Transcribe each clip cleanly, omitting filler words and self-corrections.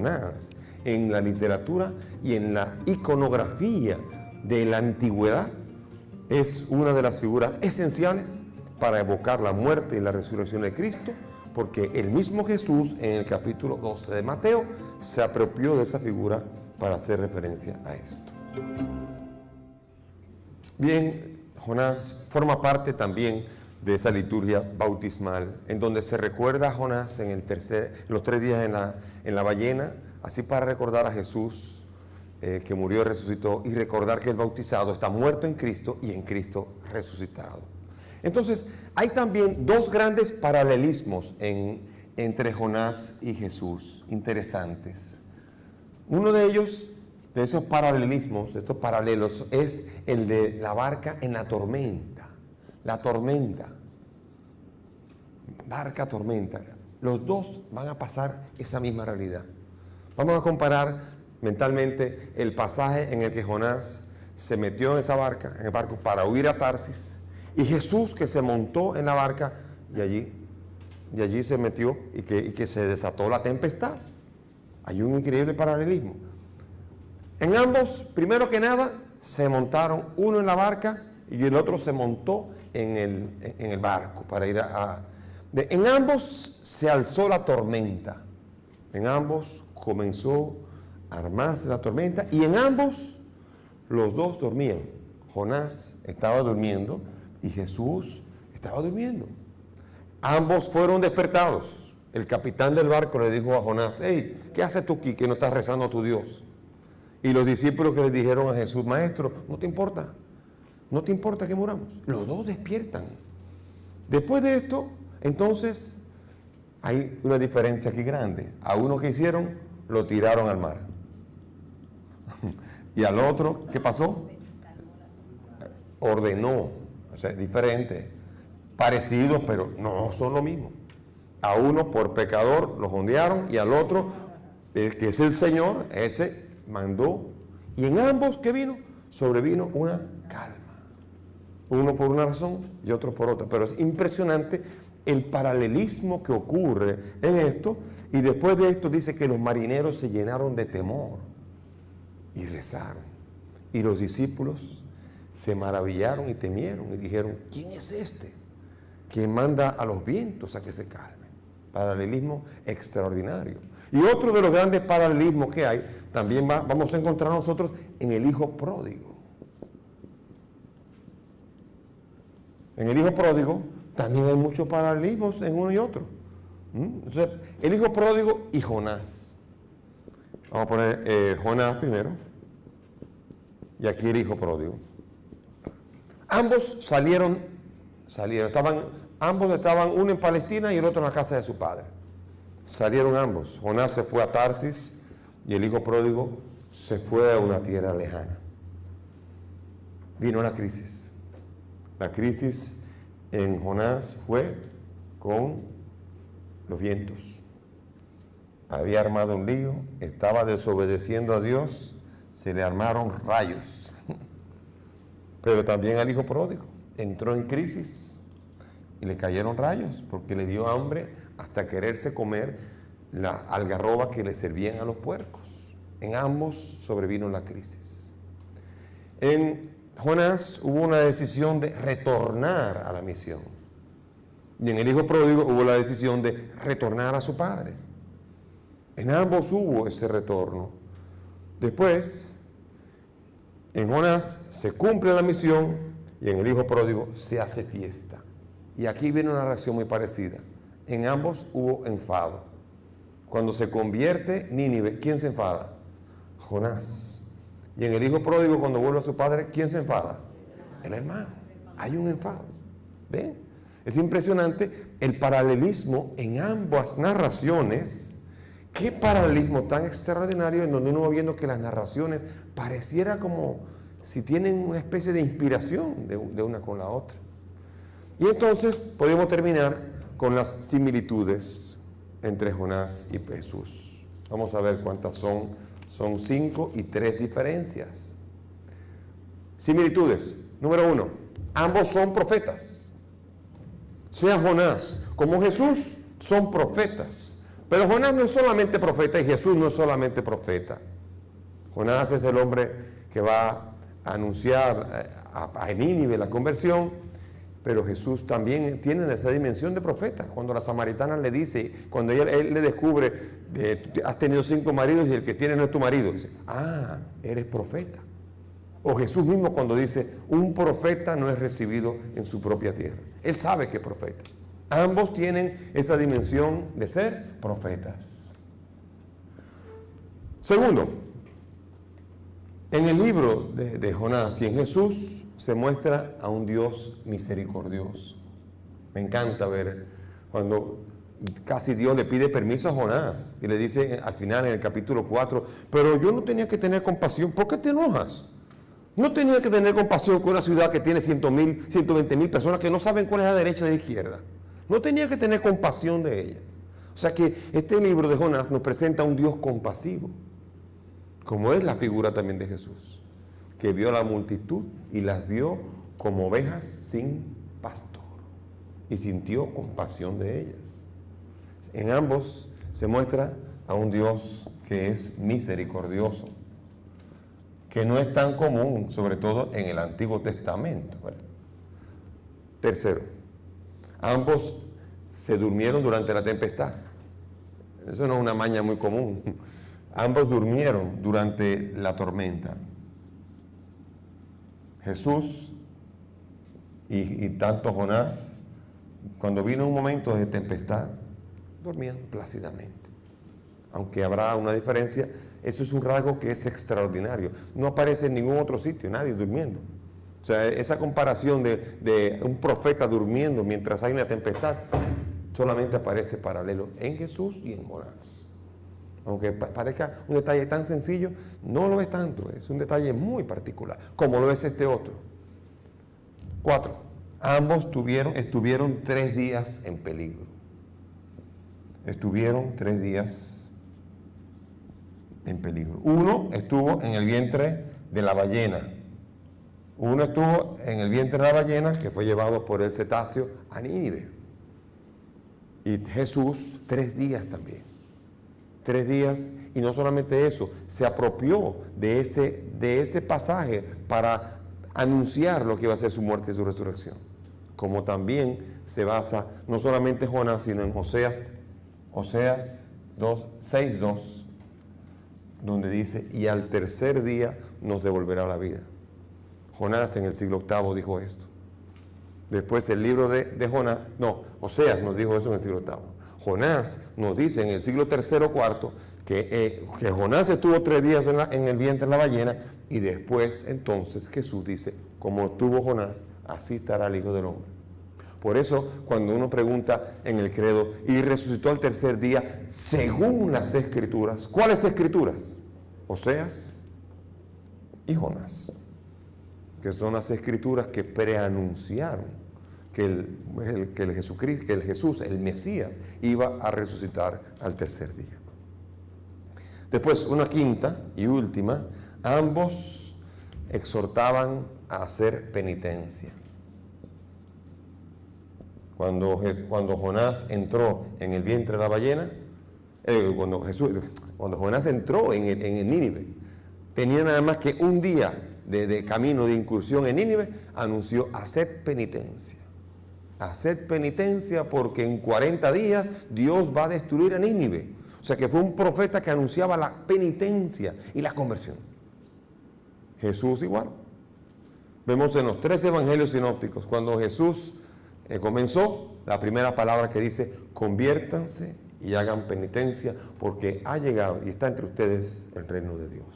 Jonás en la literatura y en la iconografía de la antigüedad es una de las figuras esenciales para evocar la muerte y la resurrección de Cristo, porque el mismo Jesús en el capítulo 12 de Mateo se apropió de esa figura para hacer referencia a esto. Bien, Jonás forma parte también de esa liturgia bautismal, en donde se recuerda a Jonás en los 3 días en la ballena, así para recordar a Jesús que murió y resucitó, y recordar que el bautizado está muerto en Cristo y en Cristo resucitado. Entonces, hay también 2 grandes paralelismos entre Jonás y Jesús, interesantes. Uno de ellos, de esos paralelismos, estos paralelos, es el de la barca en la tormenta. La tormenta. Barca, tormenta. Los dos van a pasar esa misma realidad. Vamos a comparar mentalmente el pasaje en el que Jonás se metió en esa barca, en el barco, para huir a Tarsis, y Jesús que se montó en la barca y allí se metió y que se desató la tempestad. Hay un increíble paralelismo. En ambos, primero que nada, se montaron uno en la barca y el otro se montó en el barco para ir en ambos se alzó la tormenta. En ambos comenzó a armarse la tormenta y en ambos los dos dormían. Jonás estaba durmiendo y Jesús estaba durmiendo. Ambos fueron despertados. El capitán del barco le dijo a Jonás: hey, ¿qué haces tú aquí que no estás rezando a tu Dios? Y los discípulos que le dijeron a Jesús: maestro, ¿no te importa que muramos? Los dos despiertan. Después de esto, entonces, hay una diferencia aquí grande. A uno que hicieron, lo tiraron al mar. Y al otro, ¿qué pasó? Ordenó. O sea, es diferente. Parecidos, pero no son lo mismo. A uno por pecador lo jondearon y al otro, que es el Señor, ese mandó. Y en ambos, ¿qué vino? Sobrevino una calma. Uno por una razón y otro por otra. Pero es impresionante el paralelismo que ocurre en esto. Y después de esto dice que los marineros se llenaron de temor y rezaron. Y los discípulos se maravillaron y temieron y dijeron: ¿quién es este que manda a los vientos a que se calmen? Paralelismo extraordinario. Y otro de los grandes paralelismos que hay, también vamos a encontrar nosotros en el hijo pródigo. En el hijo pródigo también hay muchos paralelismos en uno y otro. Entonces, el hijo pródigo y Jonás. Vamos a poner Jonás primero. Y aquí el hijo pródigo. Ambos salieron, ambos estaban, uno en Palestina y el otro en la casa de su padre. Salieron ambos. Jonás se fue a Tarsis y el hijo pródigo se fue a una tierra lejana. Vino la crisis. La crisis en Jonás fue con los vientos. Había armado un lío, estaba desobedeciendo a Dios, se le armaron rayos. Pero también al hijo pródigo entró en crisis y le cayeron rayos porque le dio hambre hasta quererse comer la algarroba que le servían a los puercos. En ambos sobrevino la crisis. En Jonás hubo una decisión de retornar a la misión. Y en el hijo pródigo hubo la decisión de retornar a su padre. En ambos hubo ese retorno. Después, en Jonás se cumple la misión y en el hijo pródigo se hace fiesta. Y aquí viene una reacción muy parecida. En ambos hubo enfado. Cuando se convierte Nínive, ¿quién se enfada? Jonás. Y en el hijo pródigo, cuando vuelve a su padre, ¿quién se enfada? El hermano. Hay un enfado. ¿Ven? Es impresionante el paralelismo en ambas narraciones. Qué paralelismo tan extraordinario, en donde uno va viendo que las narraciones pareciera como si tienen una especie de inspiración de una con la otra. Y entonces podemos terminar con las similitudes entre Jonás y Jesús. Vamos a ver cuántas son. Son 5 y 3 diferencias. Similitudes. Número 1. Ambos son profetas. Sea Jonás como Jesús, son profetas. Pero Jonás no es solamente profeta y Jesús no es solamente profeta. Jonás es el hombre que va a anunciar a Nínive la conversión, pero Jesús también tiene esa dimensión de profeta. Cuando la samaritana le dice, cuando él le descubre, has tenido 5 maridos y el que tiene no es tu marido, dice, eres profeta. O Jesús mismo cuando dice, un profeta no es recibido en su propia tierra. Él sabe que es profeta. Ambos tienen esa dimensión de ser profetas. Segundo, en el libro de Jonás y en Jesús se muestra a un Dios misericordioso. Me encanta ver cuando casi Dios le pide permiso a Jonás y le dice al final en el capítulo 4, pero yo no tenía que tener compasión. ¿Por qué te enojas? No tenía que tener compasión con una ciudad que tiene 100.000, 120.000 personas que no saben cuál es la derecha y la izquierda. No tenía que tener compasión de ellas. O sea que este libro de Jonás nos presenta a un Dios compasivo, como es la figura también de Jesús, que vio a la multitud y las vio como ovejas sin pastor y sintió compasión de ellas. En ambos se muestra a un Dios que es misericordioso, que no es tan común, sobre todo en el Antiguo Testamento. Tercero, ambos se durmieron durante la tempestad. Eso no es una maña muy común. Ambos durmieron durante la tormenta. Jesús y tanto Jonás, cuando vino un momento de tempestad, dormían plácidamente. Aunque habrá una diferencia, eso es un rasgo que es extraordinario. No aparece en ningún otro sitio, nadie durmiendo. O sea, esa comparación de un profeta durmiendo mientras hay una tempestad, solamente aparece paralelo en Jesús y en Jonás. Aunque parezca un detalle tan sencillo, no lo es tanto, es un detalle muy particular, como lo es este otro. 4. Ambos estuvieron 3 días en peligro. Estuvieron 3 días en peligro. Uno estuvo en el vientre de la ballena. Uno estuvo en el vientre de la ballena, que fue llevado por el cetáceo a Nínive. Y Jesús 3 días también. 3 días, y no solamente eso, se apropió de ese pasaje para anunciar lo que iba a ser su muerte y su resurrección. Como también se basa no solamente en Jonás, sino en Oseas 6:2, donde dice, y al tercer día nos devolverá la vida. Jonás en el siglo VIII dijo esto. Después el libro de Jonás, Oseas nos dijo eso en el siglo VIII. Jonás nos dice en el siglo III o IV que Jonás estuvo 3 días en el vientre de la ballena, y después entonces Jesús dice, como estuvo Jonás, así estará el Hijo del Hombre. Por eso cuando uno pregunta en el credo, y resucitó al tercer día según las Escrituras, ¿cuáles Escrituras? Oseas y Jonás, que son las Escrituras que preanunciaron que el Jesús, el Mesías, iba a resucitar al tercer día. Después, una quinta y última, ambos exhortaban a hacer penitencia. Cuando Jonás entró en el vientre de la ballena, cuando Jonás entró en Nínive, tenía nada más que un día de camino de incursión en Nínive, anunció hacer penitencia. Haced penitencia porque en 40 días Dios va a destruir a Nínive. O sea que fue un profeta que anunciaba la penitencia y la conversión. Jesús igual. Vemos en los 3 evangelios sinópticos, cuando Jesús comenzó, la primera palabra que dice, conviértanse y hagan penitencia porque ha llegado y está entre ustedes el reino de Dios.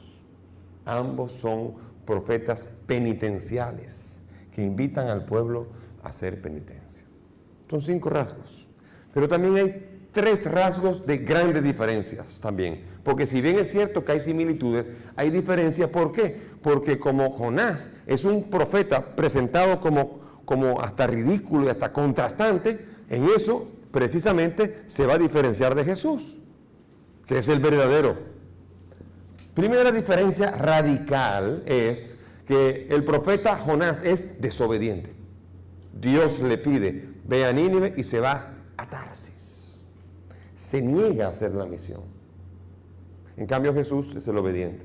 Ambos son profetas penitenciales que invitan al pueblo a hacer penitencia. Son 5 rasgos, pero también hay 3 rasgos de grandes diferencias también, porque si bien es cierto que hay similitudes, hay diferencias. ¿Por qué? Porque como Jonás es un profeta presentado como hasta ridículo y hasta contrastante, en eso precisamente se va a diferenciar de Jesús, que es el verdadero. Primera diferencia radical es que el profeta Jonás es desobediente. Dios le pide, ve a Nínive y se va a Tarsis. se niega a hacer la misión. En cambio Jesús es el obediente.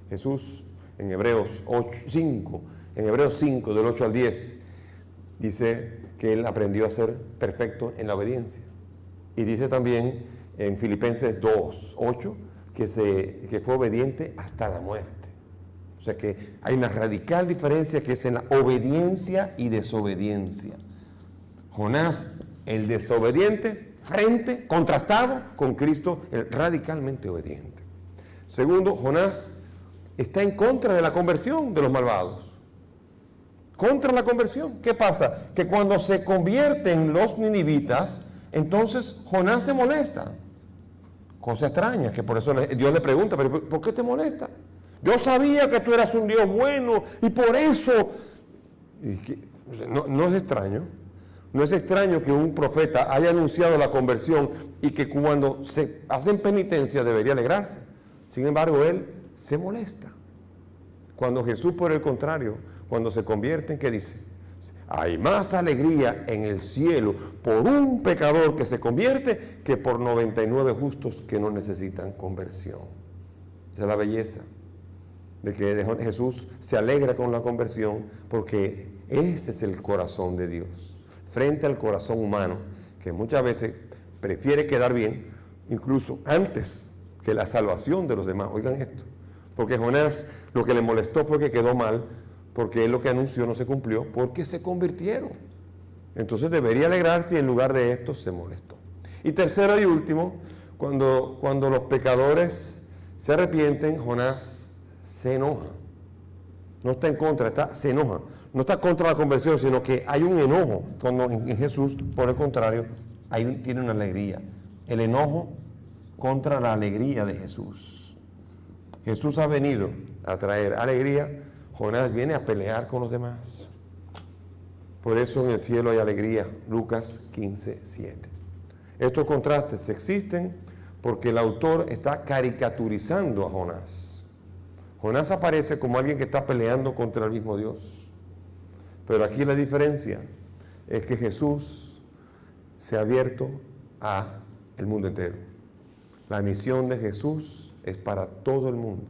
Jesús en Hebreos 5, del 8 al 10, dice que él aprendió a ser perfecto en la obediencia. Y dice también en Filipenses 2, 8, que fue obediente hasta la muerte. O sea que hay una radical diferencia que es en la obediencia y desobediencia. Jonás, el desobediente, contrastado con Cristo, el radicalmente obediente. Segundo, Jonás está en contra de la conversión de los malvados. Contra la conversión. ¿Qué pasa? Que cuando se convierten los ninivitas, entonces Jonás se molesta. Cosa extraña, que por eso Dios le pregunta, ¿pero por qué te molesta? Yo sabía que tú eras un Dios bueno y por eso... No es extraño. No es extraño que un profeta haya anunciado la conversión y que cuando se hacen penitencia debería alegrarse. Sin embargo, él se molesta. Cuando Jesús, por el contrario, cuando se convierten, ¿qué dice? Hay más alegría en el cielo por un pecador que se convierte que por 99 justos que no necesitan conversión. Esa es la belleza de que Jesús se alegra con la conversión, porque ese es el corazón de Dios frente al corazón humano, que muchas veces prefiere quedar bien incluso antes que la salvación de los demás. Oigan esto, porque Jonás lo que le molestó fue que quedó mal, porque él lo que anunció no se cumplió, porque se convirtieron. Entonces debería alegrarse y en lugar de esto se molestó. Y tercero y último, cuando los pecadores se arrepienten, Jonás se enoja. No está en contra, se enoja. No está contra la conversión, sino que hay un enojo. Cuando en Jesús, por el contrario, tiene una alegría. El enojo contra la alegría de Jesús. Jesús ha venido a traer alegría. Jonás viene a pelear con los demás. Por eso en el cielo hay alegría. Lucas 15:7. Estos contrastes existen porque el autor está caricaturizando a Jonás. Jonás aparece como alguien que está peleando contra el mismo Dios. Pero aquí la diferencia es que Jesús se ha abierto al mundo entero. La misión de Jesús es para todo el mundo.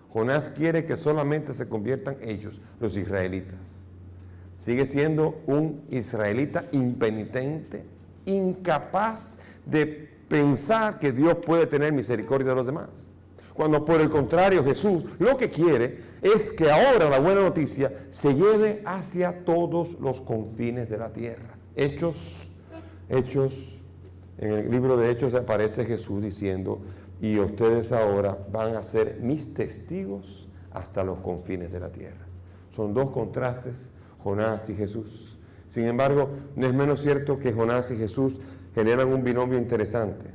Jonás quiere que solamente se conviertan ellos, los israelitas. Sigue siendo un israelita impenitente, incapaz de pensar que Dios puede tener misericordia de los demás. Cuando por el contrario Jesús lo que quiere es que ahora la buena noticia se lleve hacia todos los confines de la tierra. Hechos, en el libro de Hechos aparece Jesús diciendo: y ustedes ahora van a ser mis testigos hasta los confines de la tierra. Son dos contrastes, Jonás y Jesús. Sin embargo, no es menos cierto que Jonás y Jesús generan un binomio interesante,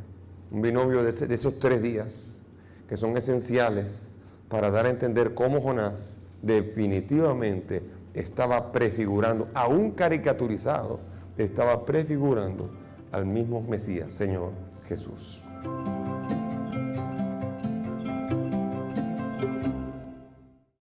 un binomio de esos 3 días que son esenciales para dar a entender cómo Jonás definitivamente estaba prefigurando, aún caricaturizado, estaba prefigurando al mismo Mesías, Señor Jesús.